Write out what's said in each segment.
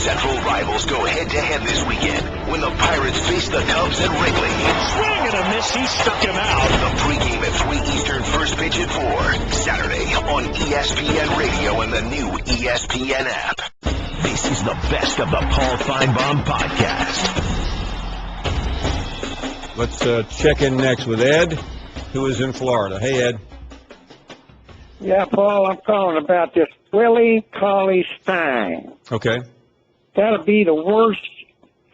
Central rivals go head-to-head this weekend when the Pirates face the Cubs at Wrigley. Swing and a miss. He stuck him out. The pregame at 3 Eastern, first pitch at 4. Saturday on ESPN Radio and the new ESPN app. This is the best of the Paul Finebaum podcast. Let's check in next with Ed, who is in Florida. Hey, Ed. Yeah, Paul, I'm calling about this Willie Cauley-Stein. Okay. That'll be the worst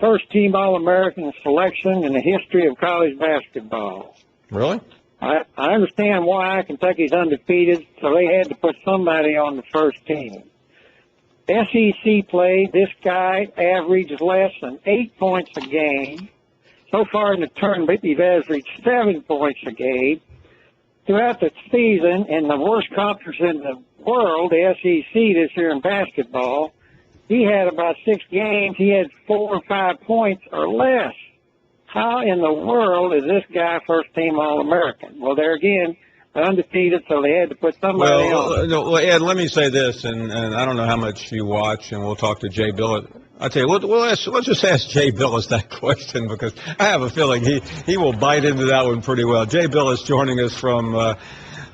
first-team All-American selection in the history of college basketball. Really? I understand why Kentucky's undefeated, so they had to put somebody on the first team. SEC play, this guy averages less than 8 points a game. So far in the tournament, he's averaged 7 points a game. Throughout the season, in the worst conference in the world, the SEC this year in basketball, he had about 6 games. He had 4 or 5 points or less. How in the world is this guy first-team All-American? Well, there again, undefeated, so they had to put somebody on. Well, Ed, let me say this, and I don't know how much you watch, and we'll talk to Jay Billett. I'll tell you, let's just ask Jay Billis that question, because I have a feeling he will bite into that one pretty well. Jay Billis joining us from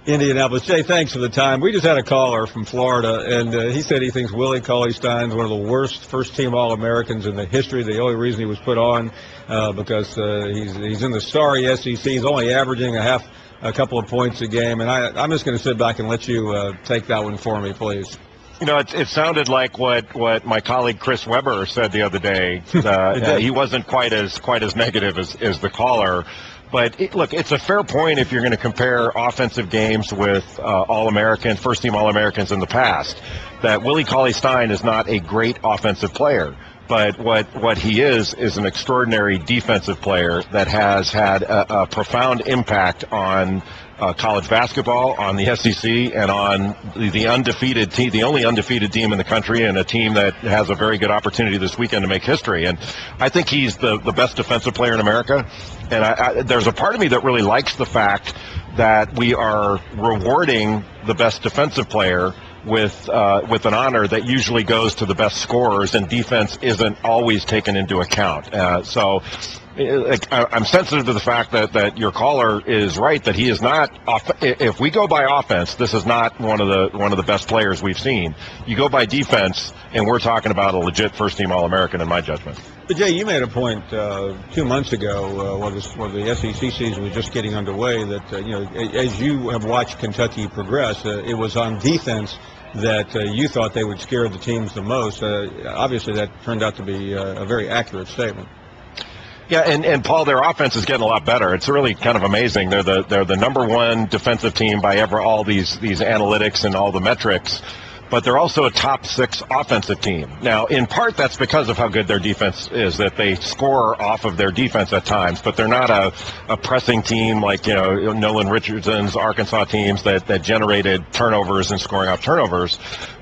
Indianapolis. Jay, thanks for the time. We just had a caller from Florida, and he said he thinks Willie Cauley-Stein is one of the worst first-team All-Americans in the history. The only reason he was put on because he's in the sorry SEC. He's only averaging a couple of points a game, and I'm just going to sit back and let you take that one for me, please. You know, it sounded like what my colleague Chris Webber said the other day. He wasn't quite as negative as the caller. But, look, it's a fair point if you're going to compare offensive games with first-team All-Americans in the past, that Willie Cauley-Stein is not a great offensive player. But what he is an extraordinary defensive player that has had a profound impact on college basketball, on the SEC, and on the undefeated team, the only undefeated team in the country, and a team that has a very good opportunity this weekend to make history. And I think he's the best defensive player in America. And there's a part of me that really likes the fact that we are rewarding the best defensive player with an honor that usually goes to the best scorers, and defense isn't always taken into account. So I'm sensitive to the fact that your caller is right, that he is not. If we go by offense, this is not one of the best players we've seen. You go by defense, and we're talking about a legit first-team All-American in my judgment. But Jay, you made a point 2 months ago while the SEC season was just getting underway that as you have watched Kentucky progress, it was on defense that you thought they would scare the teams the most. Obviously, that turned out to be a very accurate statement. Yeah, and Paul, their offense is getting a lot better. It's really kind of amazing. They're the number one defensive team by all these analytics and all the metrics. But they're also a top 6 offensive team. Now, in part, that's because of how good their defense is, that they score off of their defense at times. But they're not a pressing team like, Nolan Richardson's Arkansas teams that generated turnovers and scoring off turnovers.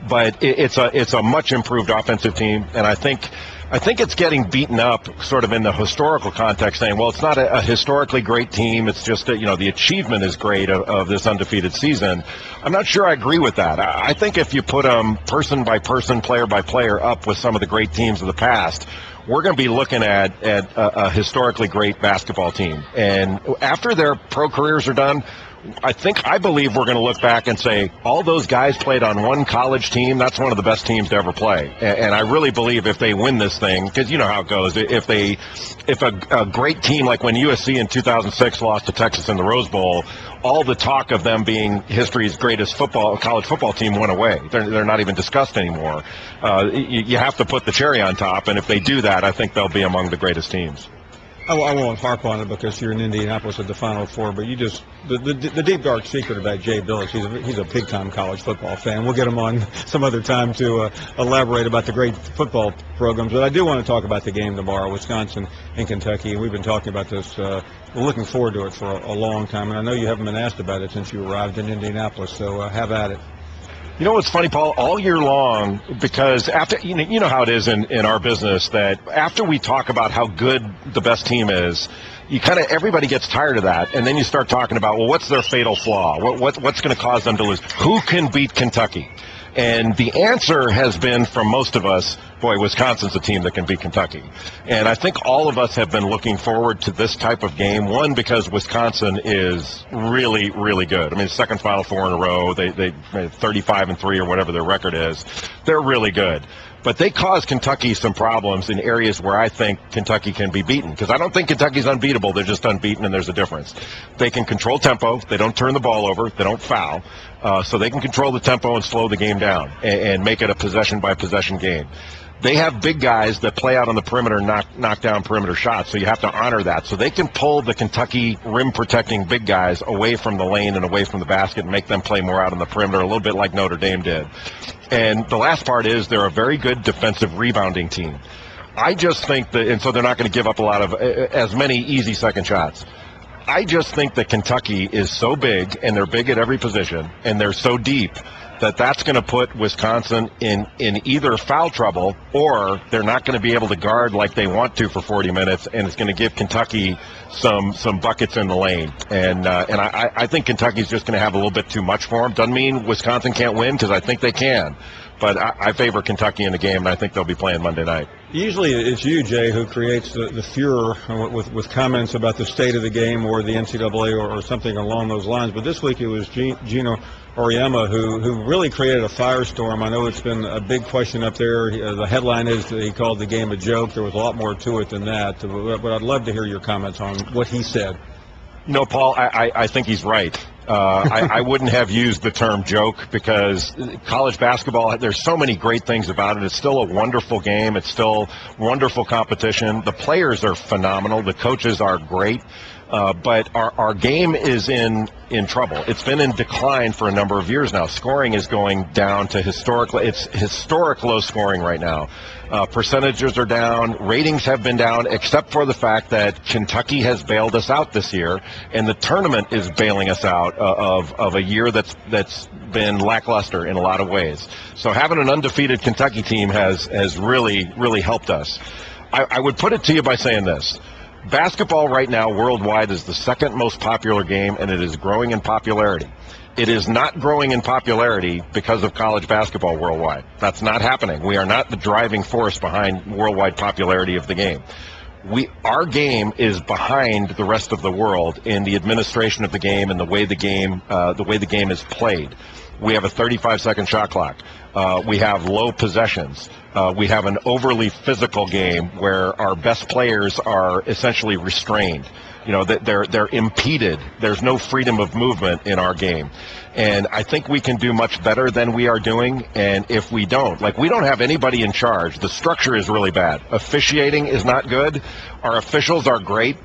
But it's a much improved offensive team, and I think it's getting beaten up sort of in the historical context, saying, well, it's not a historically great team. It's just that, the achievement is great of this undefeated season. I'm not sure I agree with that. I think if you put them person by person, player by player up with some of the great teams of the past, we're going to be looking at a historically great basketball team. And after their pro careers are done, I believe we're going to look back and say all those guys played on one college team. That's one of the best teams to ever play. And I really believe if they win this thing, because you know how it goes, if a great team like when USC in 2006 lost to Texas in the Rose Bowl, all the talk of them being history's greatest college football team went away. They're not even discussed anymore. You have to put the cherry on top, and if they do that, I think they'll be among the greatest teams. I won't harp on it because you're in Indianapolis at the Final Four, but you just the deep dark secret about Jay Billis, he's a big-time college football fan. We'll get him on some other time to elaborate about the great football programs. But I do want to talk about the game tomorrow, Wisconsin and Kentucky, and we've been talking about this. We're looking forward to it for a long time, and I know you haven't been asked about it since you arrived in Indianapolis, so have at it. You know what's funny, Paul? All year long, because after you know how it is in our business, that after we talk about how good the best team is, everybody gets tired of that, and then you start talking about, well, what's their fatal flaw? What's going to cause them to lose? Who can beat Kentucky? And the answer has been from most of us, boy, Wisconsin's a team that can beat Kentucky. And I think all of us have been looking forward to this type of game, one, because Wisconsin is really, really good. I mean, second Final Four in a row. They made 35-3 or whatever their record is. They're really good. But they cause Kentucky some problems in areas where I think Kentucky can be beaten. Because I don't think Kentucky's unbeatable. They're just unbeaten, and there's a difference. They can control tempo. They don't turn the ball over. They don't foul. So they can control the tempo and slow the game down and make it a possession-by-possession game. They have big guys that play out on the perimeter, knock down perimeter shots, so you have to honor that. So they can pull the Kentucky rim-protecting big guys away from the lane and away from the basket and make them play more out on the perimeter, a little bit like Notre Dame did. And the last part is they're a very good defensive rebounding team. I just think that, and so they're not going to give up a lot of, as many easy second shots. I just think that Kentucky is so big, and they're big at every position, and they're so deep, that's going to put Wisconsin in either foul trouble, or they're not going to be able to guard like they want to for 40 minutes, and it's going to give Kentucky some buckets in the lane. And I think Kentucky's just going to have a little bit too much for them. Doesn't mean Wisconsin can't win, because I think they can. But I favor Kentucky in the game, and I think they'll be playing Monday night. Usually it's you, Jay, who creates the furor with comments about the state of the game or the NCAA or something along those lines. But this week it was Gino Auriemma who really created a firestorm. I know it's been a big question up there. The headline is that he called the game a joke. There was a lot more to it than that. But I'd love to hear your comments on what he said. No, Paul, I think he's right. I wouldn't have used the term joke, because college basketball, there's so many great things about it. It's still a wonderful game. It's still wonderful competition. The players are phenomenal. The coaches are great. But our game is in trouble. It's been in decline for a number of years now. Scoring is going down to it's historic low scoring right now. Percentages are down. Ratings have been down, except for the fact that Kentucky has bailed us out this year, and the tournament is bailing us out of a year that's been lackluster in a lot of ways. So having an undefeated Kentucky team has really, really helped us. I would put it to you by saying this. Basketball right now worldwide is the second most popular game, and it is growing in popularity. It is not growing in popularity because of college basketball worldwide. That's not happening. We are not the driving force behind worldwide popularity of the game. Our game is behind the rest of the world in the administration of the game and the way the game is played. We have a 35-second shot clock. We have low possessions. We have an overly physical game where our best players are essentially restrained. You know, they're impeded. There's no freedom of movement in our game. And I think we can do much better than we are doing. And if we don't, we don't have anybody in charge. The structure is really bad. Officiating is not good. Our officials are great.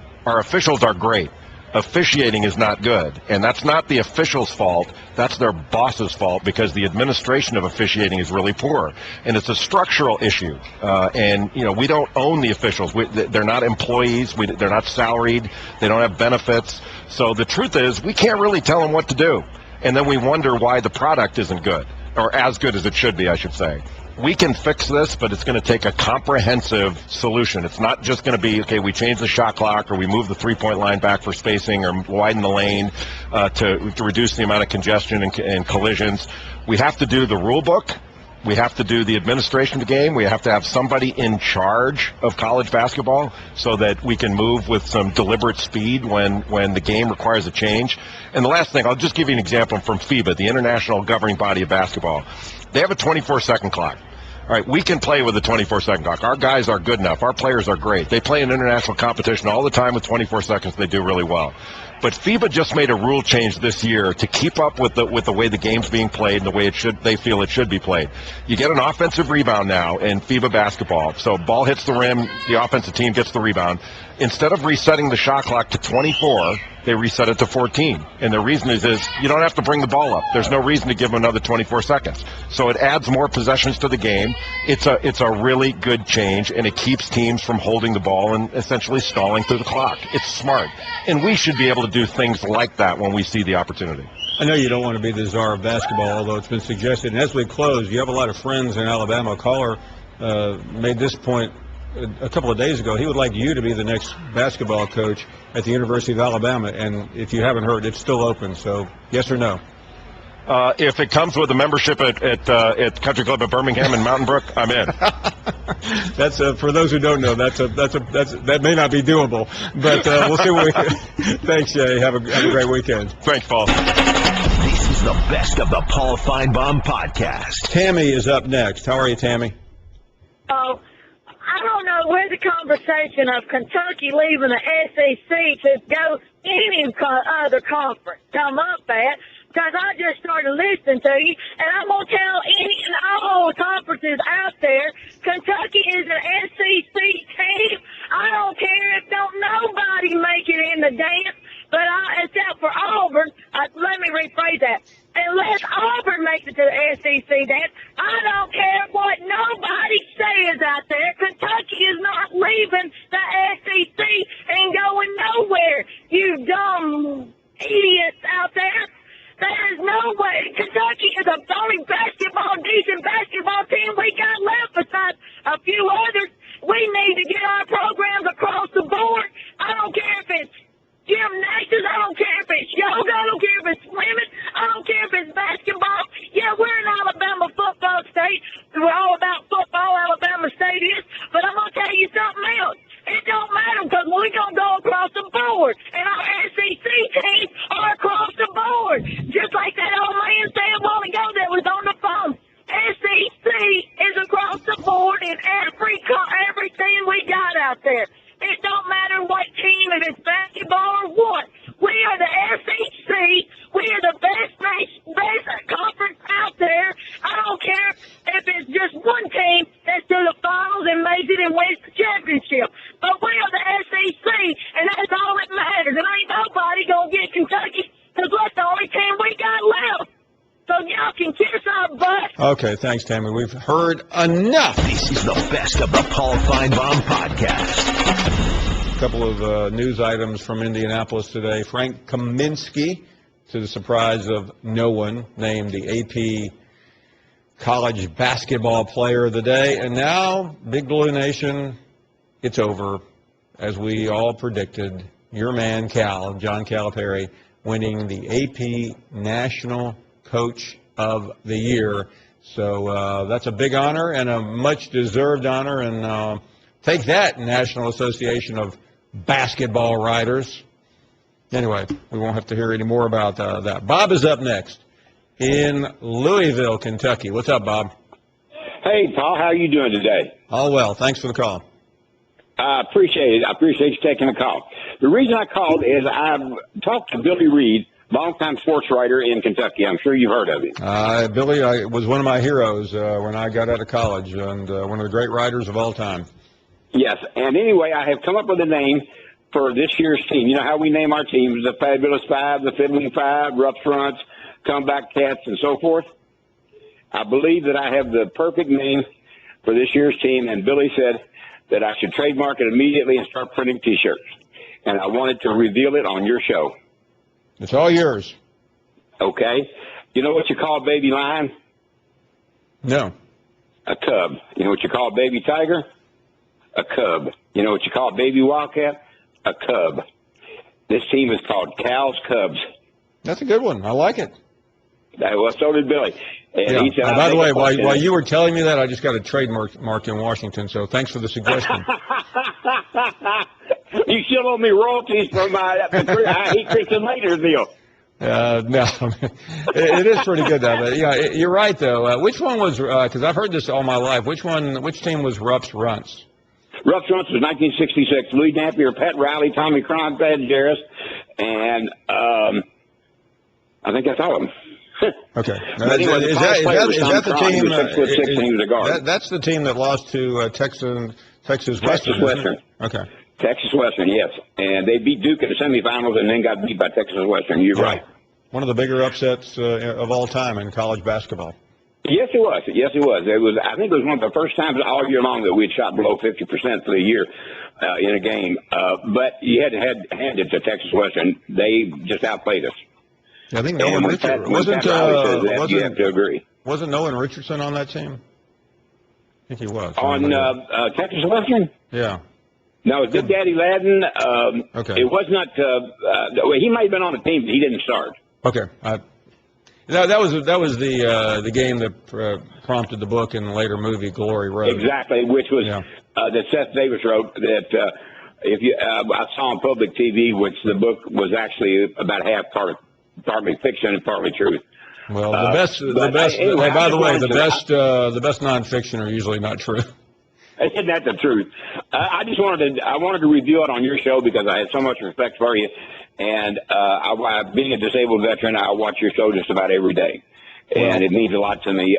Officiating is not good, and that's not the officials' fault. That's their boss's fault, because the administration of officiating is really poor, and it's a structural issue. And we don't own the officials. They're not employees. They're not salaried. They don't have benefits. So the truth is, we can't really tell them what to do, and then we wonder why the product isn't good, or as good as it should be, I should say. We can fix this, but it's going to take a comprehensive solution. It's not just going to be, okay, we change the shot clock, or we move the three-point line back for spacing, or widen the lane to reduce the amount of congestion and collisions. We have to do the rule book. We have to do the administration of the game. We have to have somebody in charge of college basketball so that we can move with some deliberate speed when the game requires a change. And the last thing, I'll just give you an example from FIBA, the international governing body of basketball. They have a 24-second clock. All right, we can play with a 24-second clock. Our guys are good enough. Our players are great. They play in international competition all the time with 24 seconds. They do really well. But FIBA just made a rule change this year to keep up with the way the game's being played and the way they feel it should be played. You get an offensive rebound now in FIBA basketball. So ball hits the rim, the offensive team gets the rebound. Instead of resetting the shot clock to 24, they reset it to 14. And the reason is you don't have to bring the ball up. There's no reason to give them another 24 seconds. So it adds more possessions to the game. It's a really good change, and it keeps teams from holding the ball and essentially stalling through the clock. It's smart. And we should be able to do things like that when we see the opportunity. I know you don't want to be the czar of basketball, although it's been suggested. And as we close, you have a lot of friends in Alabama. A caller made this point a couple of days ago. He would like you to be the next basketball coach at the University of Alabama. And if you haven't heard, it's still open. So yes or no? If it comes with a membership at Country Club at Birmingham and Mountain Brook, I'm in. That's for those who don't know. That may not be doable, but we'll see what we can. Thanks, Jay. Have a great weekend. Thanks, Paul. This is the best of the Paul Finebaum podcast. Tammy is up next. How are you, Tammy? Oh, I don't know where the conversation of Kentucky leaving the SEC to go any other conference come up at, because I just started listening to you, and I'm going to tell any and all conferences out there, Kentucky is an SEC team. I don't care if don't nobody make it in the dance, but except for Auburn. Let me rephrase that. Unless Auburn makes it to the SEC dance, I don't care what nobody says out there. Kentucky is not leaving the SEC and going nowhere. You dumb idiots out there. There is no way. Kentucky is the only decent basketball team we got left besides a few others. We need to get our programs across the board. I don't care if it's gymnastics, I don't care if it's yoga, I don't care if it's swimming, I don't care if it's basketball. Yeah, we're an Alabama football state. We're all about football, Alabama State is. But I'm going to tell you something else. It don't matter because we're going to go across the board. And our SEC teams are across the board. Just like that old man said a while ago that was on the phone. SEC is across the board in everything we got out there. It don't matter what team, if it's basketball or what. We are the SEC. We are the best conference out there. I don't care if it's just one team that's to the finals and makes it and wins the championship. But we are the SEC, and that's all that matters. And ain't nobody going to get Kentucky because that's the only team we got left. So y'all can kiss our butt. Okay, thanks, Tammy. We've heard enough. This is the best of the Paul Finebaum podcast. A couple of news items from Indianapolis today. Frank Kaminsky, to the surprise of no one, named the AP College Basketball Player of the Day. And now, Big Blue Nation, it's over. As we all predicted, your man, John Calipari, winning the AP National Coach of the Year. So that's a big honor and a much-deserved honor. And take that, National Association of Basketball Writers. Anyway, we won't have to hear any more about that. Bob is up next in Louisville, Kentucky. What's up, Bob? Hey, Paul, how are you doing today? All well. Thanks for the call. I appreciate it. I appreciate you taking the call. The reason I called is I've talked to Billy Reed, longtime sports writer in Kentucky. I'm sure you've heard of him. Billy was one of my heroes when I got out of college, and one of the great writers of all time. Yes, and anyway, I have come up with a name for this year's team. You know how we name our teams, the Fabulous Five, the Fiddling Five, Rough Fronts, Comeback Cats, and so forth. I believe that I have the perfect name for this year's team, and Billy said that I should trademark it immediately and start printing T-shirts. And I wanted to reveal it on your show. It's all yours. Okay. You know what you call a baby lion? No. A cub. You know what you call a baby tiger? A cub. You know what you call a baby wildcat? A cub. This team is called Cal's Cubs. That's a good one. I like it. Well, so did Billy. And Yeah. he said, By the way, while you were telling me that, I just got a trademark in Washington, so thanks for the suggestion. You still owe me royalties for my I Eat Christian Later deal. No, it is pretty good, though. But, yeah, you're right, though. Which one was, because I've heard this all my life, which team was Rupp's Runts? Rupp's Runts was 1966. Louis Dampier, Pat Riley, Tommy Cron, Thad Jarris, and I think that's all of them. Okay. Anyway, Is that the team? He was 6'6" and he was a guard. That's the team that lost to Texas Texas Western. Western. Okay. Texas Western, yes. And they beat Duke in the semifinals and then got beat by Texas Western. You're right. One of the bigger upsets of all time in college basketball. Yes, it was. Yes, it was. I think it was one of the first times all year long that we had shot below 50% for the year in a game. But you had to hand it to Texas Western. They just outplayed us. I think Nolan Richardson wasn't. You have to agree. Wasn't Nolan Richardson on that team? I think he was. On Texas Western? Yeah. No, it was Big Daddy Ladden. Okay. It was not. He might have been on the team, but he didn't start. Okay. That was the game that prompted the book and the later movie Glory Road. Exactly, which was Yeah. that Seth Davis wrote. That if you, I saw on public TV, which the book was actually about half partly fiction and partly truth. Well, the best. Anyway, By the way, the the best nonfiction are usually not true. Isn't that the truth? I wanted to review it on your show because I had so much respect for you, and being a disabled veteran, I watch your show just about every day, and it means a lot to me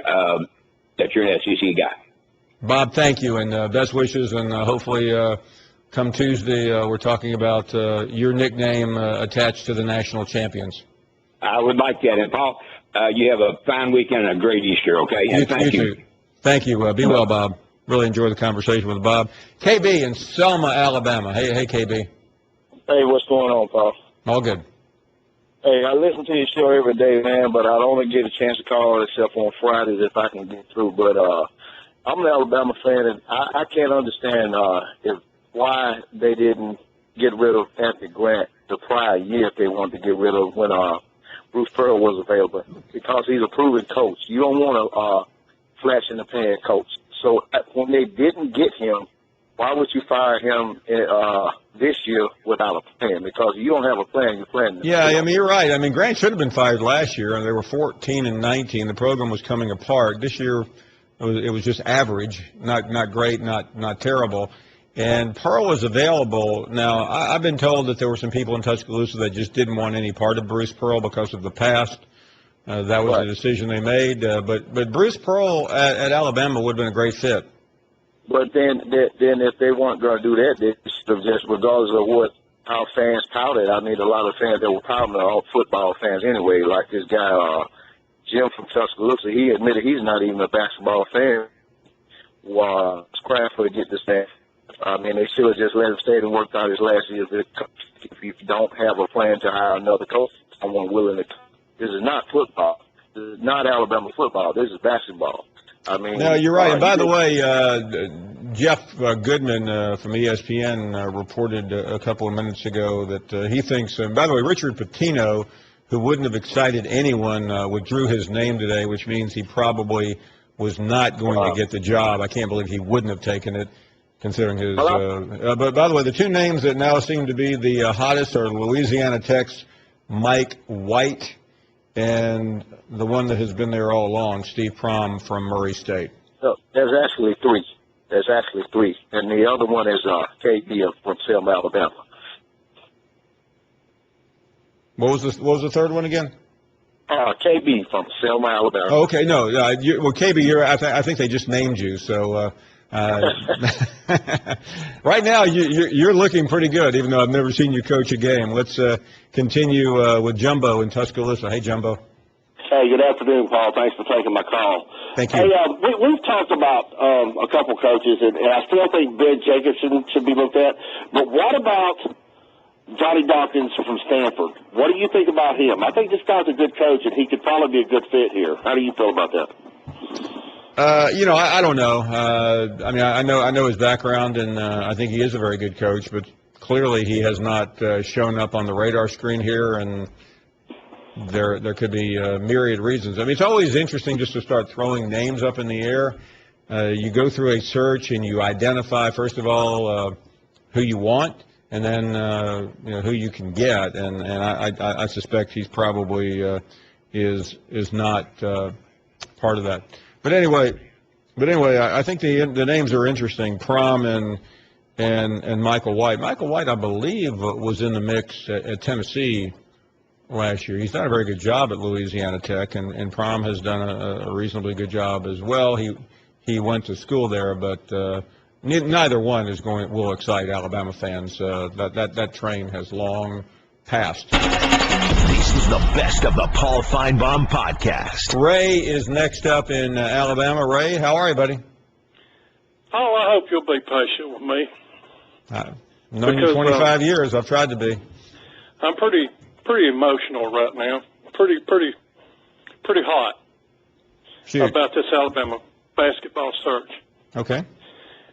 that you're an SEC guy. Bob, thank you, and best wishes, and hopefully come Tuesday we're talking about your nickname attached to the national champions. I would like that, and Paul, you have a fine weekend and a great Easter. Okay, and thank you. Too. Thank you. Be well, Bob. Really enjoyed the conversation with Bob. KB in Selma, Alabama. Hey, KB. Hey, what's going on, Paul? All good. Hey, I listen to your show every day, man, but I only get a chance to call except on Fridays if I can get through. But I'm an Alabama fan, and I can't understand why they didn't get rid of Anthony Grant the prior year if they wanted to get rid of when Bruce Pearl was available, because he's a proven coach. You don't want a flash-in-the-pan coach. So when they didn't get him, why would you fire him this year without a plan? Because you don't have a plan, you're playing. Yeah, I mean, you're right. I mean, Grant should have been fired last year, and they were 14-19. The program was coming apart. This year, it was just average, not great, not terrible. And Pearl was available. Now, I've been told that there were some people in Tuscaloosa that just didn't want any part of Bruce Pearl because of the past. That was the decision they made. But Bruce Pearl at Alabama would have been a great fit. But then if they weren't going to do that, they should have just, regardless of how fans touted. I mean, a lot of fans that were touting are all football fans anyway. Like this guy Jim from Tuscaloosa, he admitted he's not even a basketball fan. Scram for to get this thing. I mean, they should have just let him stay and worked out his last year. If you don't have a plan to hire another coach, someone willing to. This is not football. This is not Alabama football. This is basketball. I mean, no, you're right. And by the way, Jeff Goodman from ESPN reported a couple of minutes ago that he thinks. By the way, Richard Pitino, who wouldn't have excited anyone, withdrew his name today, which means he probably was not going to get the job. I can't believe he wouldn't have taken it, considering his. But by the way, the two names that now seem to be the hottest are Louisiana Tech's Mike White and the one that has been there all along, Steve Prohm from Murray State. No, there's actually three. And the other one is KB from Selma, Alabama. What was the third one again? KB from Selma, Alabama. Oh, okay, no. Well, KB, I think they just named you, so right now you're looking pretty good, even though I've never seen you coach a game. Let's continue with Jumbo in Tuscaloosa. Hey, Jumbo. Hey, good afternoon, Paul. Thanks for taking my call. Thank you. Hey, we've talked about a couple coaches, and I still think Ben Jacobson should be looked at. But what about Johnny Dawkins from Stanford? What do you think about him? I think this guy's a good coach, and he could probably be a good fit here. How do you feel about that? I don't know. I mean, I know his background, and I think he is a very good coach, but clearly he has not shown up on the radar screen here, and there could be myriad reasons. I mean, it's always interesting just to start throwing names up in the air. You go through a search and you identify, first of all, who you want, and then who you can get, and I suspect he's probably is not part of that. But anyway, I think the names are interesting. Prohm and Michael White. Michael White, I believe, was in the mix at Tennessee last year. He's done a very good job at Louisiana Tech, and Prohm has done a reasonably good job as well. He went to school there, but neither one will excite Alabama fans. That train has long passed. This is the best of the Paul Finebaum podcast. Ray is next up in Alabama. Ray, how are you, buddy? Oh, I hope you'll be patient with me. I've known you 25 years. I've tried to be. I'm pretty emotional right now. Pretty hot about this Alabama basketball search. Okay.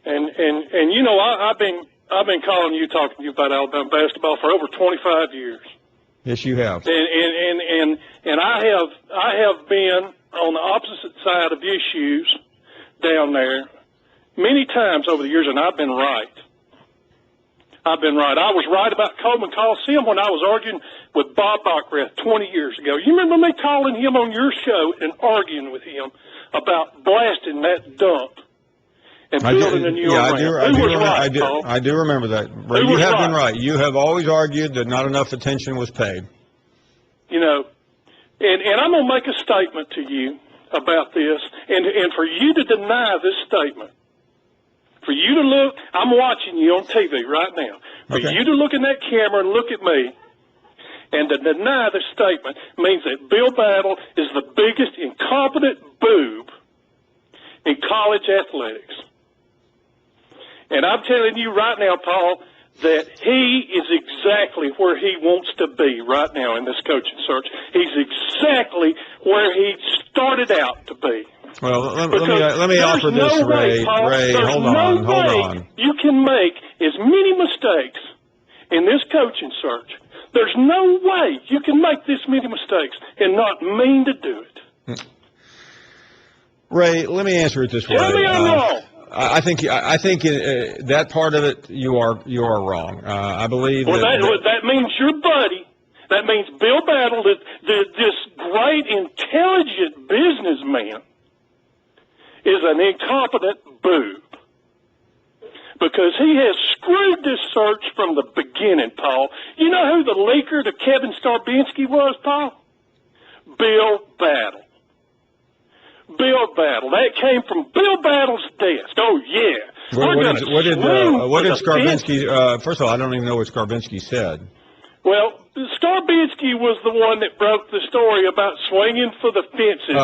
And you know, I've been calling you, talking to you about Alabama basketball for over 25 years. Yes, you have. And I have been on the opposite side of issues down there many times over the years, and I've been right. I was right about Coleman Coliseum when I was arguing with Bob Bockrath 20 years ago. You remember me calling him on your show and arguing with him about blasting that dump and building a new arena? I do remember that. Ray, you have been right. You have always argued that not enough attention was paid. You know, and I'm going to make a statement to you about this, and for you to deny this statement, for you to look, I'm watching you on TV right now, for you to look in that camera and look at me, and to deny this statement means that Bill Battle is the biggest incompetent boob in college athletics. And I'm telling you right now, Paul, that he is exactly where he wants to be right now in this coaching search. He's exactly where he started out to be. Well, let me offer this, Ray. Paul, Ray, hold on. You can make as many mistakes in this coaching search. There's no way you can make this many mistakes and not mean to do it. Ray, let me answer it this way. Tell me I'm wrong. I think that part of it you are wrong. I believe that means your buddy. That means Bill Battle, this great intelligent businessman, is an incompetent boob because he has screwed this search from the beginning, Paul. You know who the leaker to Kevin Starbinski was, Paul? Bill Battle. Bill Battle. That came from Bill Battle's desk. Oh, yeah. What did Skarbinski, first of all, I don't even know what Skarbinski said. Well, Starbinski was the one that broke the story about swinging for the fences.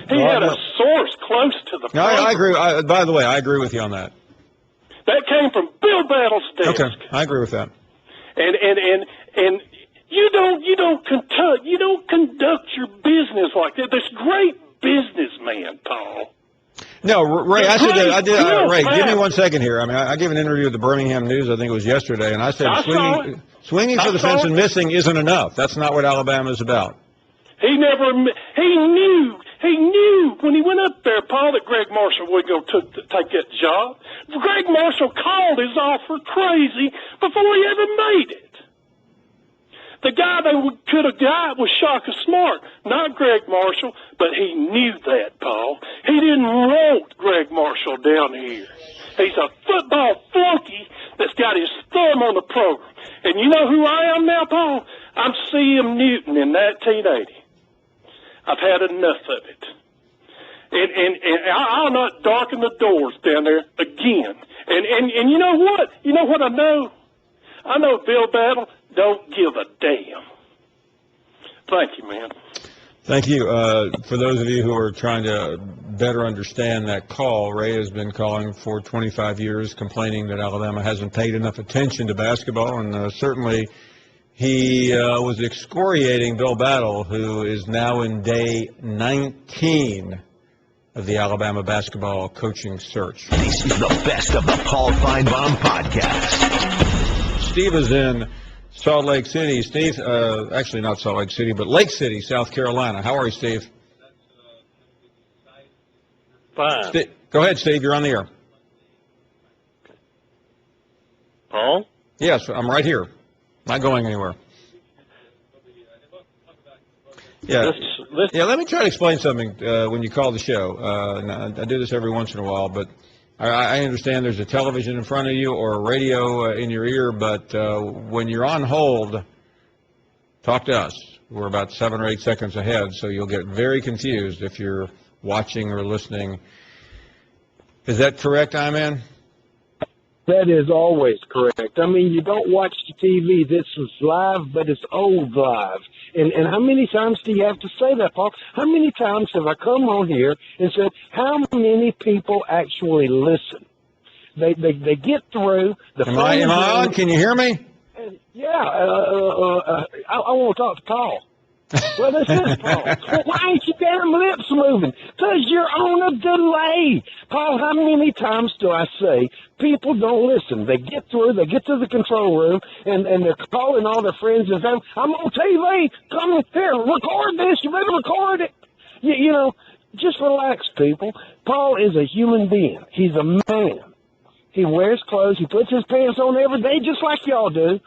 He had a source close to the No, I agree. By the way, I agree with you on that. That came from Bill Battle's desk. Okay, I agree with that. And you don't conduct your business like that. This great businessman, Paul. No, Ray, Ray, give me 1 second here. I mean, I gave an interview with the Birmingham News, I think it was yesterday, and I said swinging for the fence and missing isn't enough. That's not what Alabama is about. He knew when he went up there, Paul, that Greg Marshall would go take that job. Greg Marshall called his offer crazy before he ever made it. The guy they could have got was Shaka Smart, not Greg Marshall, but he knew that, Paul. He didn't want Greg Marshall down here. He's a football flunky that's got his thumb on the program. And you know who I am now, Paul? I'm C.M. Newton in 1980. I've had enough of it. And I'll not darken the doors down there again. And you know what? You know what I know? I know Bill Battle don't give a damn. Thank you, man. Thank you. For those of you who are trying to better understand that call, Ray has been calling for 25 years, complaining that Alabama hasn't paid enough attention to basketball, and certainly he was excoriating Bill Battle, who is now in day 19 of the Alabama basketball coaching search. This is the best of the Paul Finebaum podcast. Steve is in Salt Lake City. Steve, actually not Salt Lake City, but Lake City, South Carolina. How are you, Steve? Fine. Go ahead, Steve. You're on the air. Paul? Yes, I'm right here. Not going anywhere. Yeah. Let me try to explain something when you call the show. I do this every once in a while, but I understand there's a television in front of you or a radio in your ear, but when you're on hold, talk to us. We're about 7 or 8 seconds ahead, so you'll get very confused if you're watching or listening. Is that correct, I-Man? That is always correct. I mean, you don't watch the TV. This is live, but it's old live. And how many times do you have to say that, Paul? How many times have I come on here and said, how many people actually listen? They get through. Am I on? Can you hear me? Yeah. I want to talk to Paul. Well, this is Paul. Well, why ain't your damn lips moving? Because you're on a delay. Paul, how many times do I say people don't listen? They get to the control room, and they're calling all their friends and saying, I'm on TV. Come here, record this. You better record it. You know, just relax, people. Paul is a human being. He's a man. He wears clothes. He puts his pants on every day just like y'all do.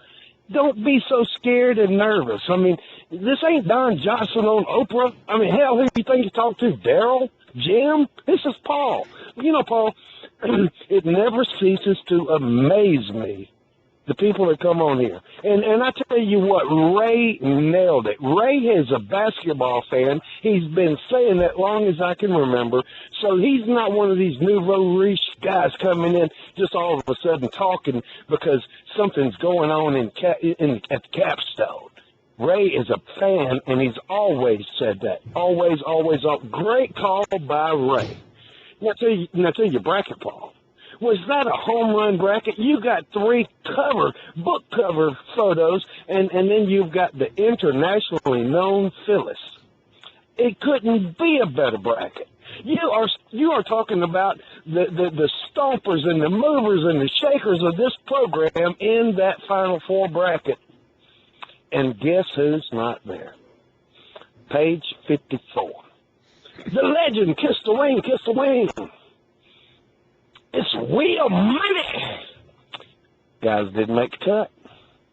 Don't be so scared and nervous. I mean, this ain't Don Johnson on Oprah. I mean, hell, who do you think you talk to? Daryl? Jim? This is Paul. You know, Paul, it never ceases to amaze me, the people that come on here. And I tell you what, Ray nailed it. Ray is a basketball fan. He's been saying that long as I can remember. So he's not one of these nouveau riche guys coming in just all of a sudden talking because something's going on at the Capstone. Ray is a fan, and he's always said that. Always. Great call by Ray. Now tell you bracket, Paul. Was that a home run bracket? You got 3 book cover photos, and then you've got the internationally known Phyllis. It couldn't be a better bracket. You are talking about the stompers and the movers and the shakers of this program in that Final Four bracket. And guess who's not there? Page 54. The legend, Kiss the Wing. It's Will Money. Guys didn't make the cut.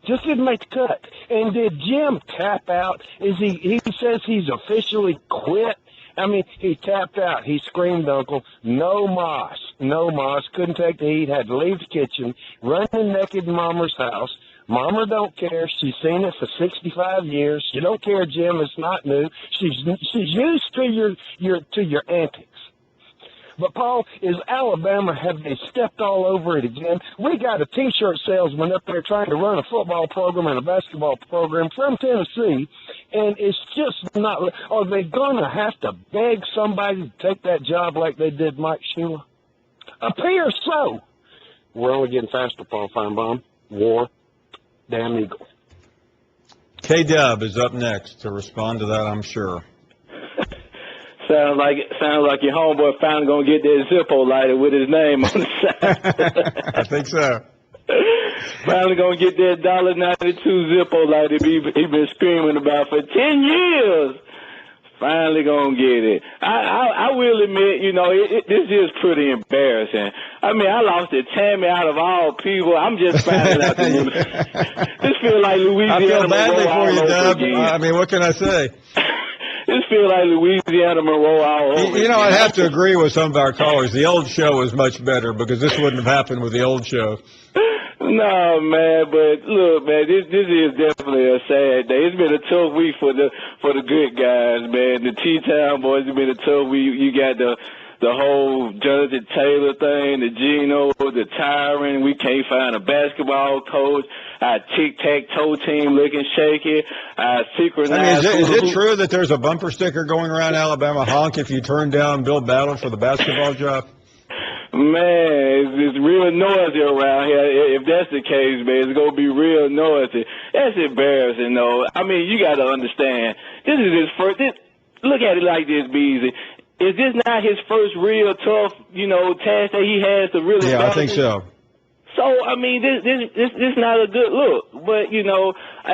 Just didn't make the cut. And did Jim tap out? He says he's officially quit. I mean, he tapped out. He screamed, Uncle, no moss. Couldn't take the heat. Had to leave the kitchen, running naked in Mama's house. Mama don't care. She's seen it for 65 years. You don't care, Jim. It's not new. She's used to your antics. But, Paul, is Alabama, have they stepped all over it again? We got a T-shirt salesman up there trying to run a football program and a basketball program from Tennessee, and it's just not – are they going to have to beg somebody to take that job like they did Mike Shula? Appears so. We're only getting faster, Paul Finebaum. War. Damn Eagle. K-Dub is up next to respond to that, I'm sure. Sounds like your homeboy finally gonna get that Zippo lighter with his name on the side. I think so. Finally gonna get that $1.92 Zippo lighter he been screaming about for 10 years. Finally gonna get it. I will admit, you know, this is pretty embarrassing. I mean, I lost to Tammy out of all people. I'm just finding out. This feel like Louisiana. I feel badly for you, Dub. I mean, what can I say? This feels like Louisiana Monroe all over. You know, I have to agree with some of our callers. The old show was much better because this wouldn't have happened with the old show. No, man, but look, man, this is definitely a sad day. It's been a tough week for the good guys, man. The T-Town boys have been a tough week. You got the whole Jonathan Taylor thing, the Geno, the Tyron. We can't find a basketball coach. Our tic-tac-toe team looking shaky. Our synchronized. I mean, is it true that there's a bumper sticker going around Alabama, honk if you turn down Bill Battle for the basketball job? Man, it's real noisy around here. If that's the case, man, it's going to be real noisy. That's embarrassing, though. I mean, you got to understand. This is his first. Look at it like this, Beasley. Is this not his first real tough, task that he has to really? Yeah, I think so. So, I mean, this not a good look. But,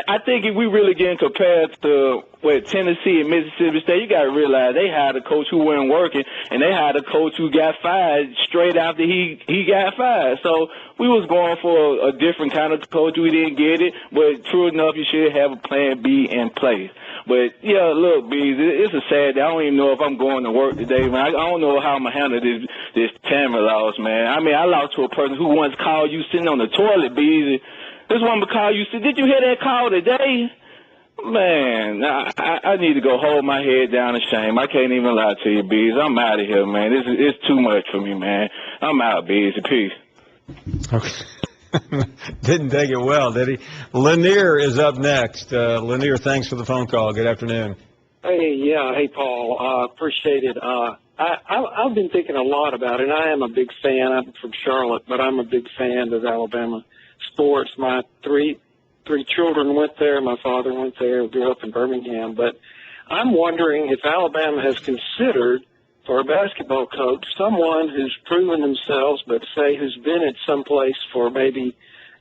I think if we really getting compared to Tennessee and Mississippi State, you got to realize they hired a coach who wasn't working, and they hired a coach who got fired straight after he got fired. So we was going for a different kind of coach. We didn't get it, but true enough, you should have a plan B in place. But, yeah, look, Bees, it's a sad day. I don't even know if I'm going to work today, man. I don't know how I'm going to handle this Tammy loss, man. I mean, I lost to a person who once called you sitting on the toilet, Bees. This one would call you, did you hear that call today? Man, I need to go hold my head down in shame. I can't even lie to you, Bees. I'm out of here, man. It's too much for me, man. I'm out, Bees. Peace. Okay. Didn't take it well, did he? Lanier is up next. Lanier, thanks for the phone call. Good afternoon. Hey, Paul. Appreciate it. I've been thinking a lot about it. I am a big fan. I'm from Charlotte, but I'm a big fan of Alabama sports. My three three children went there. My father went there, grew up in Birmingham. But I'm wondering if Alabama has considered, for a basketball coach, someone who's proven themselves, but say who's been at some place for maybe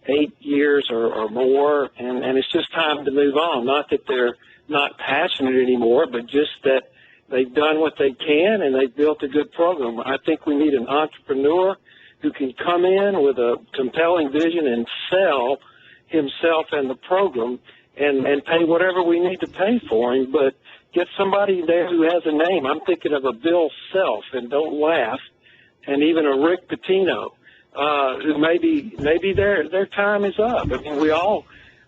8 years or more, and it's just time to move on. Not that they're not passionate anymore, but just that they've done what they can and they've built a good program. I think we need an entrepreneur who can come in with a compelling vision and sell himself and the program and pay whatever we need to pay for him, but get somebody there who has a name. I'm thinking of a Bill Self, and don't laugh, and even a Rick Pitino, who maybe their time is up. I mean,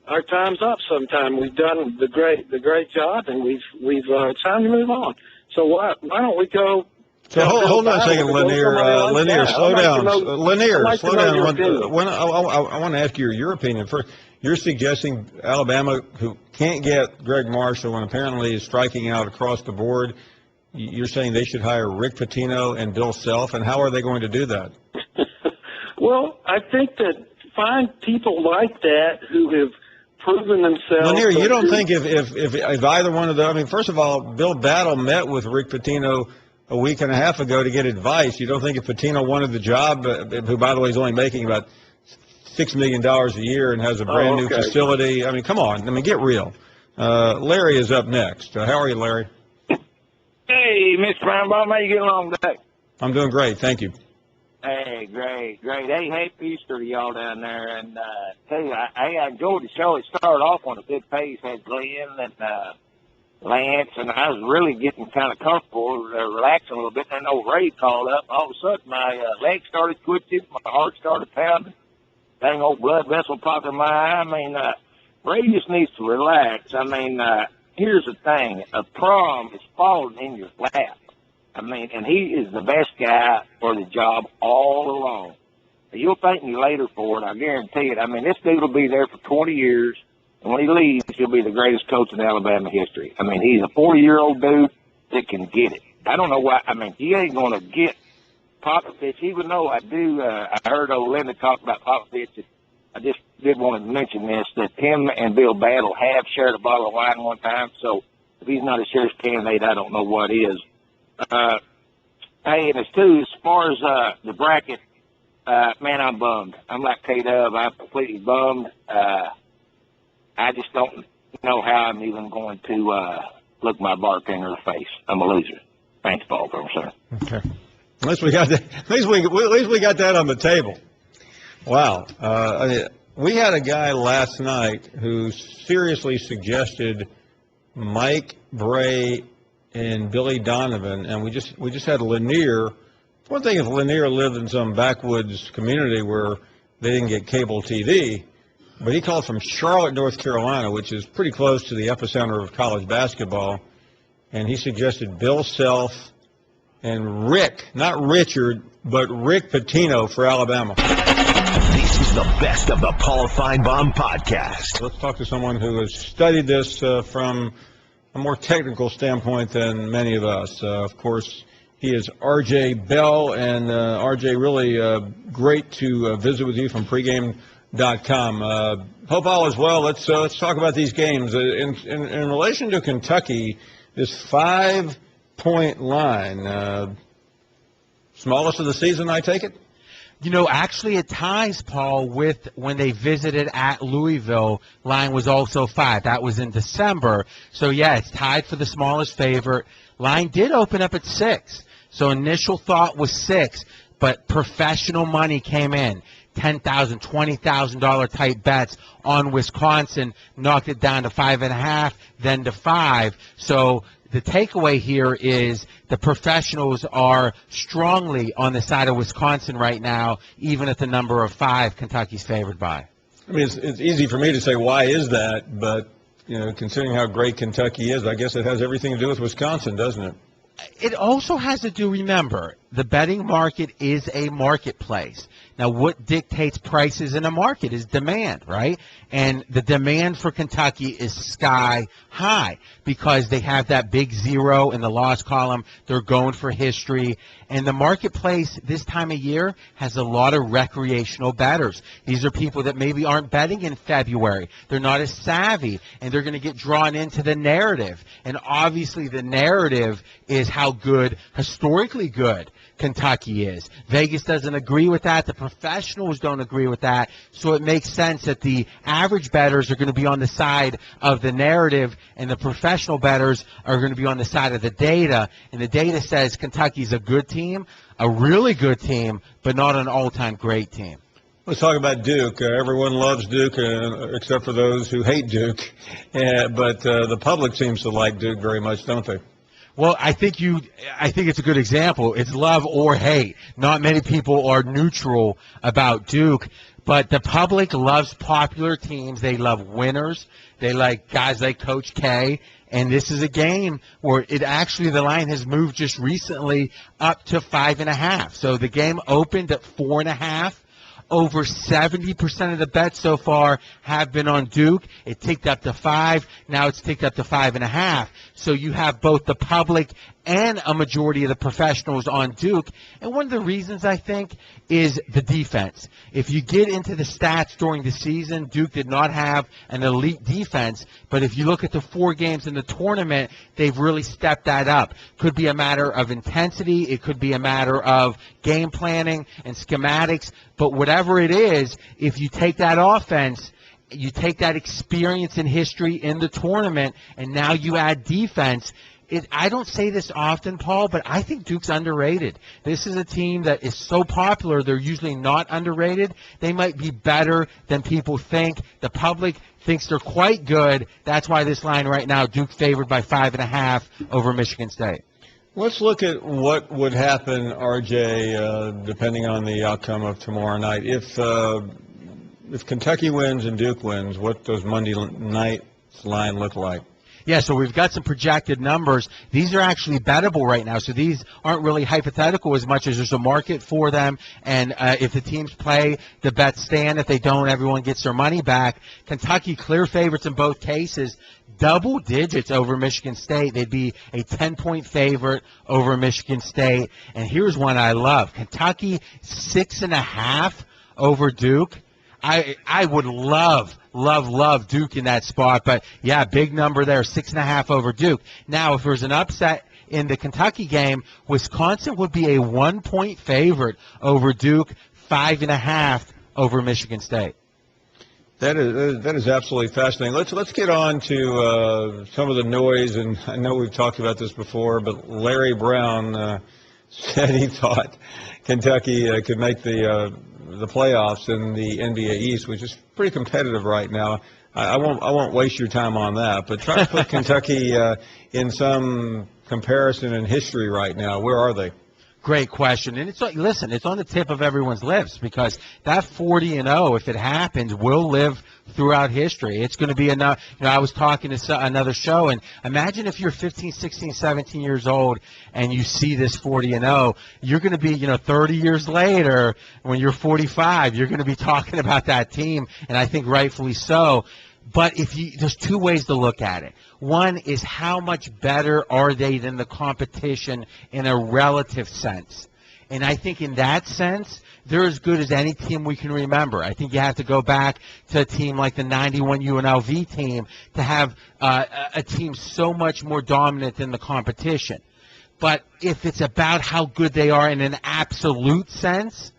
our time's up sometime. We've done the great job, and we've it's time to move on. So why don't we go? So hold on a second, Lanier. Lanier, slow down. Lanier, slow down. I want to ask you your opinion first. You're suggesting Alabama, who can't get Greg Marshall and apparently is striking out across the board, you're saying they should hire Rick Pitino and Bill Self, and how are they going to do that? Well, I think that find people like that who have proven themselves. Lanier, you don't think if either one of them, I mean, first of all, Bill Battle met with Rick Pitino a week and a half ago to get advice. You don't think if Pitino wanted the job, who, by the way, is only making about $6 million a year and has a brand new facility. I mean, come on. I mean, get real. Larry is up next. How are you, Larry? Hey, Mr. Finebaum, how you getting along today? I'm doing great. Thank you. Hey, great. Hey, happy Easter to y'all down there. And tell you, I enjoyed the show. It started off on a good pace. Had Glenn and Lance, and I was really getting kind of comfortable, relaxing a little bit. And I know Ray called up. All of a sudden, my legs started twitching. My heart started pounding. Dang old blood vessel popped in my eye. I mean, Ray just needs to relax. I mean, here's the thing. A prom is falling in your lap. I mean, and he is the best guy for the job all along. You'll thank me later for it, I guarantee it. I mean, this dude will be there for 20 years, and when he leaves, he'll be the greatest coach in Alabama history. I mean, he's a 40-year-old dude that can get it. I don't know why. I mean, he ain't going to get Popovich, even though I heard old Linda talk about Popovich. I just did want to mention this, that him and Bill Battle have shared a bottle of wine one time, so if he's not a sheriff's candidate, I don't know what is. Hey, and as far as the bracket, man, I'm bummed. I'm like K-Dub. I'm completely bummed. I just don't know how I'm even going to look my bartender in the face. I'm a loser. Thanks, Paul, sir. Okay. At least we got that. At least we got that on the table. Wow. We had a guy last night who seriously suggested Mike Bray and Billy Donovan, and we just had Lanier. One thing if Lanier lived in some backwoods community where they didn't get cable TV, but he called from Charlotte, North Carolina, which is pretty close to the epicenter of college basketball, and he suggested Bill Self and Rick, not Richard, but Rick Pitino for Alabama. This is the best of the Paul Finebaum podcast. Let's talk to someone who has studied this from a more technical standpoint than many of us. Of course, he is R.J. Bell, and R.J., really great to visit with you from pregame.com. Hope all is well. Let's talk about these games. In relation to Kentucky, this 5-point line, smallest of the season, I take it? You know, actually it ties, Paul, with when they visited at Louisville. Line was also 5. That was in December. So, yeah, it's tied for the smallest favorite. Line did open up at 6. So initial thought was 6, but professional money came in. $10,000, $20,000 type bets on Wisconsin, knocked it down to 5.5, then to 5. So the takeaway here is the professionals are strongly on the side of Wisconsin right now, even at the number of 5 Kentucky's favored by. I mean, it's easy for me to say, why is that? But, you know, considering how great Kentucky is, I guess it has everything to do with Wisconsin, doesn't it? It also has to do, remember, the betting market is a marketplace. Now, what dictates prices in a market is demand, right? And the demand for Kentucky is sky high because they have that big 0 in the loss column. They're going for history. And the marketplace this time of year has a lot of recreational bettors. These are people that maybe aren't betting in February. They're not as savvy, and they're going to get drawn into the narrative. And obviously the narrative is how good, historically good, Kentucky is. Vegas doesn't agree with that. The professionals don't agree with that. So it makes sense that the average bettors are going to be on the side of the narrative, and the professional bettors are going to be on the side of the data. And the data says Kentucky's a good team, a really good team, but not an all-time great team. Let's talk about Duke. Everyone loves Duke, except for those who hate Duke. But the public seems to like Duke very much, don't they? Well, I think it's a good example. It's love or hate. Not many people are neutral about Duke, but the public loves popular teams. They love winners. They like guys like Coach K. And this is a game where the line has moved just recently up to 5.5. So the game opened at 4.5. Over 70% of the bets so far have been on Duke. It ticked up to 5. Now it's ticked up to 5.5. So you have both the public and a majority of the professionals on Duke. And one of the reasons, I think, is the defense. If you get into the stats during the season, Duke did not have an elite defense. But if you look at the 4 games in the tournament, they've really stepped that up. Could be a matter of intensity. It could be a matter of game planning and schematics. But whatever it is, if you take that offense, you take that experience and history in the tournament, and now you add defense. I don't say this often, Paul, but I think Duke's underrated. This is a team that is so popular, they're usually not underrated. They might be better than people think. The public thinks they're quite good. That's why this line right now, Duke favored by 5.5 over Michigan State. Let's look at what would happen, RJ, depending on the outcome of tomorrow night. If Kentucky wins and Duke wins, what does Monday night's line look like? Yeah, so we've got some projected numbers. These are actually bettable right now, so these aren't really hypothetical as much as there's a market for them. And if the teams play, the bets stand. If they don't, everyone gets their money back. Kentucky, clear favorites in both cases. Double digits over Michigan State. They'd be a 10-point favorite over Michigan State. And here's one I love. Kentucky, 6.5 over Duke. I would love Duke in that spot. But, yeah, big number there, 6.5 over Duke. Now, if there's an upset in the Kentucky game, Wisconsin would be a 1-point favorite over Duke, 5.5 over Michigan State. That is absolutely fascinating. Let's get on to some of the noise, and I know we've talked about this before, but Larry Brown said he thought Kentucky could make the playoffs in the NBA East, which is pretty competitive right now. I won't waste your time on that, but try to put Kentucky in some comparison in history right now. Where are they? Great question. And it's on the tip of everyone's lips, because that 40-0, if it happens, will live throughout history. It's going to be enough. I was talking to another show, and imagine if you're 15, 16, 17 years old and you see this 40-0, you're going to be, 30 years later when you're 45, you're going to be talking about that team, and I think rightfully so. But there's 2 ways to look at it. One is how much better are they than the competition in a relative sense. And I think in that sense, they're as good as any team we can remember. I think you have to go back to a team like the 91 UNLV team to have a team so much more dominant than the competition. But if it's about how good they are in an absolute sense,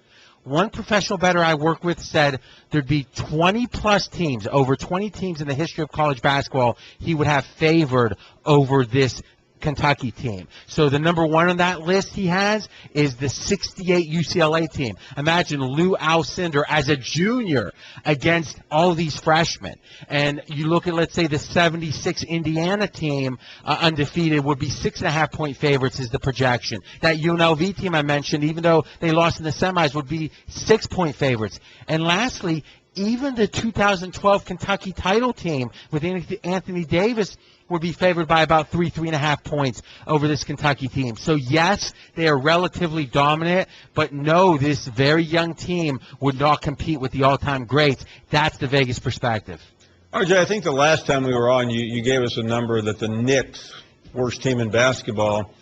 one professional bettor I work with said there'd be 20-plus teams, over 20 teams in the history of college basketball he would have favored over this Kentucky team. So the number 1 on that list he has is the 68 UCLA team. Imagine Lou Alcindor as a junior against all these freshmen. And you look at, let's say, the 76 Indiana team, undefeated, would be 6.5-point favorites is the projection. That UNLV team I mentioned, even though they lost in the semis, would be 6-point favorites. And lastly, even the 2012 Kentucky title team with Anthony Davis would be favored by about 3.5 points over this Kentucky team. So, yes, they are relatively dominant, but no, this very young team would not compete with the all-time greats. That's the Vegas perspective. RJ, I think the last time we were on, you gave us a number that the Knicks, worst team in basketball,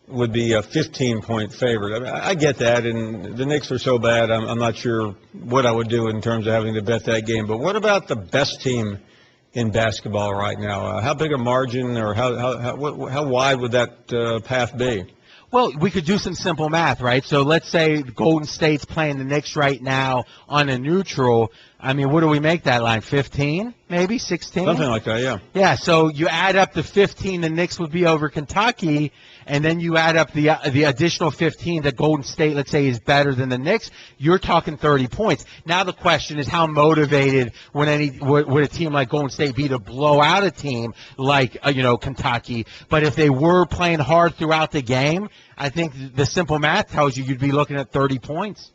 would be a 15-point favorite. I mean, I get that, and the Knicks are so bad, I'm not sure what I would do in terms of having to bet that game. But what about the best team in basketball right now? How big a margin, or how wide would that path be? Well, we could do some simple math, right? So let's say Golden State's playing the Knicks right now on a neutral. I mean, what do we make that line? 15, maybe 16? Something like that, yeah. Yeah, so you add up the 15 the Knicks would be over Kentucky, and then you add up the additional 15 that Golden State, let's say, is better than the Knicks. You're talking 30 points. Now the question is, how motivated would a team like Golden State be to blow out a team like Kentucky? But if they were playing hard throughout the game, I think the simple math tells you you'd be looking at 30 points.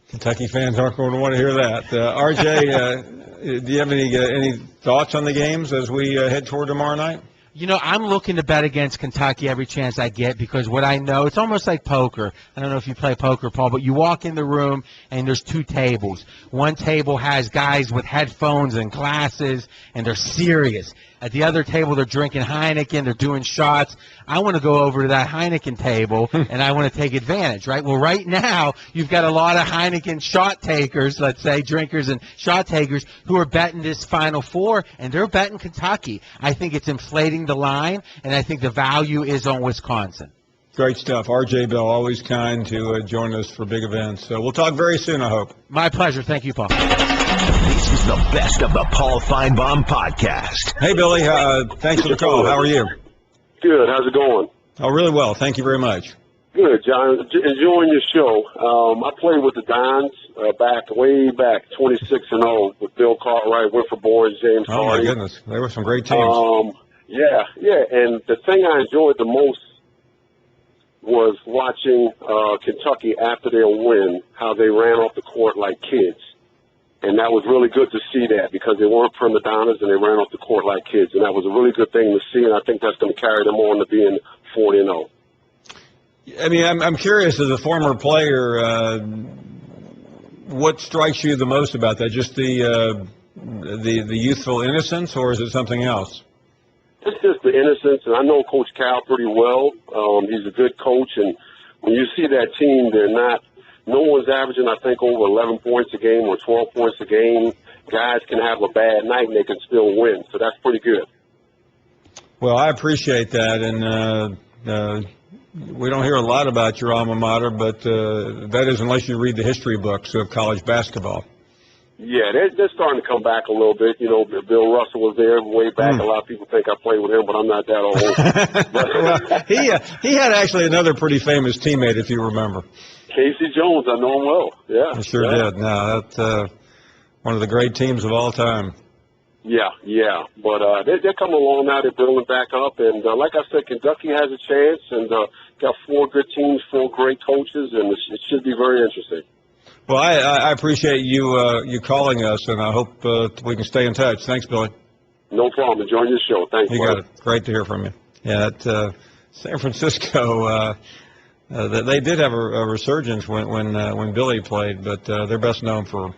Kentucky fans aren't going to want to hear that. RJ, do you have any thoughts on the games as we head toward tomorrow night? I'm looking to bet against Kentucky every chance I get, because what I know, it's almost like poker. I don't know if you play poker, Paul, but you walk in the room and there's two tables. One table has guys with headphones and glasses, and they're serious. At the other table, they're drinking Heineken, they're doing shots. I want to go over to that Heineken table, and I want to take advantage, right? Well, right now, you've got a lot of Heineken shot takers, let's say, drinkers and shot takers, who are betting this Final Four, and they're betting Kentucky. I think it's inflating the line, and I think the value is on Wisconsin. Great stuff. R.J. Bell, always kind to join us for big events. So we'll talk very soon, I hope. My pleasure. Thank you, Paul. This is the best of the Paul Finebaum podcast. Hey, Billy. Thanks for the call. How are you? Good. How's it going? Oh, really well. Thank you very much. Good, John. Enjoying your show. I played with the Dons way back, 26-0 with Bill Cartwright, Winford Boyd, James Hardy. Oh, my goodness. There were some great teams. Yeah. And the thing I enjoyed the most was watching Kentucky after their win, how they ran off the court like kids. And that was really good to see that, because they weren't prima donnas and they ran off the court like kids. And that was a really good thing to see, and I think that's going to carry them on to being 40-0. I mean, I'm curious, as a former player, what strikes you the most about that? Just the youthful innocence, or is it something else? It's just the innocence, and I know Coach Cal pretty well. He's a good coach, and when you see that team, no one's averaging, I think, over 11 points a game or 12 points a game. Guys can have a bad night and they can still win, so that's pretty good. Well, I appreciate that, and we don't hear a lot about your alma mater, but that is unless you read the history books of college basketball. Yeah, they're starting to come back a little bit. Bill Russell was there way back. A lot of people think I played with him, but I'm not that old. Well, he had actually another pretty famous teammate, if you remember. Casey Jones, I know him well. Yeah, I sure did. No, that's one of the great teams of all time. Yeah. But they're coming along now. They're building back up, and like I said, Kentucky has a chance, and got 4 good teams, 4 great coaches, and it should be very interesting. Well, I appreciate you calling us, and I hope we can stay in touch. Thanks, Billy. No problem. Enjoying your show. Thanks. You got it. Great to hear from you. Yeah, San Francisco. They did have a resurgence when Billy played, but they're best known for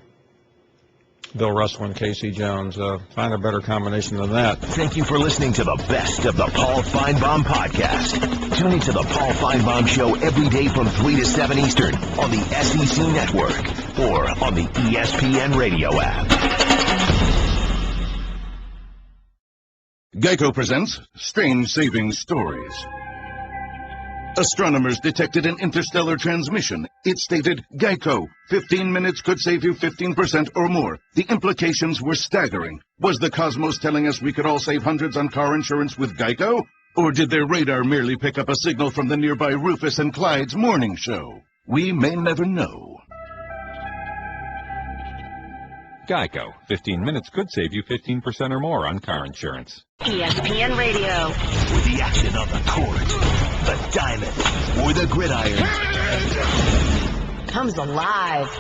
Bill Russell and Casey Jones. Find a better combination than that. Thank you for listening to the best of the Paul Finebaum podcast. Tune into the Paul Finebaum Show every day from 3 to 7 Eastern on the SEC Network or on the ESPN Radio app. Geico presents Strange Savings Stories. Astronomers detected an interstellar transmission. It stated, Geico, 15 minutes could save you 15% or more. The implications were staggering. Was the cosmos telling us we could all save hundreds on car insurance with Geico? Or did their radar merely pick up a signal from the nearby Rufus and Clyde's morning show? We may never know. Geico. 15 minutes could save you 15% or more on car insurance. ESPN Radio. With the action on the court, the diamond, or the gridiron. Comes alive.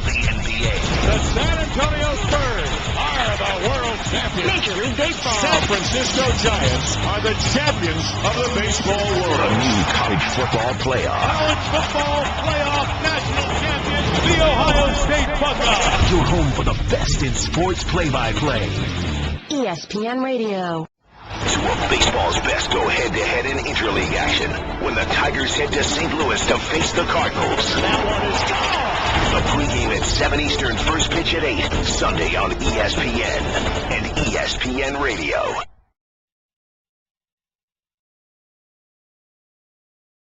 The NBA. The San Antonio Spurs are the world champions. Major League Baseball. San Francisco Giants are the champions of the baseball world. The new college football playoff. College football playoff national champions, the Ohio State Buckeyes. You're home for the best in sports play-by-play. ESPN Radio. of baseball's best go head-to-head in interleague action when the Tigers head to St. Louis to face the Cardinals. That one is gone. The pregame at 7 Eastern, first pitch at 8, Sunday on ESPN and ESPN Radio.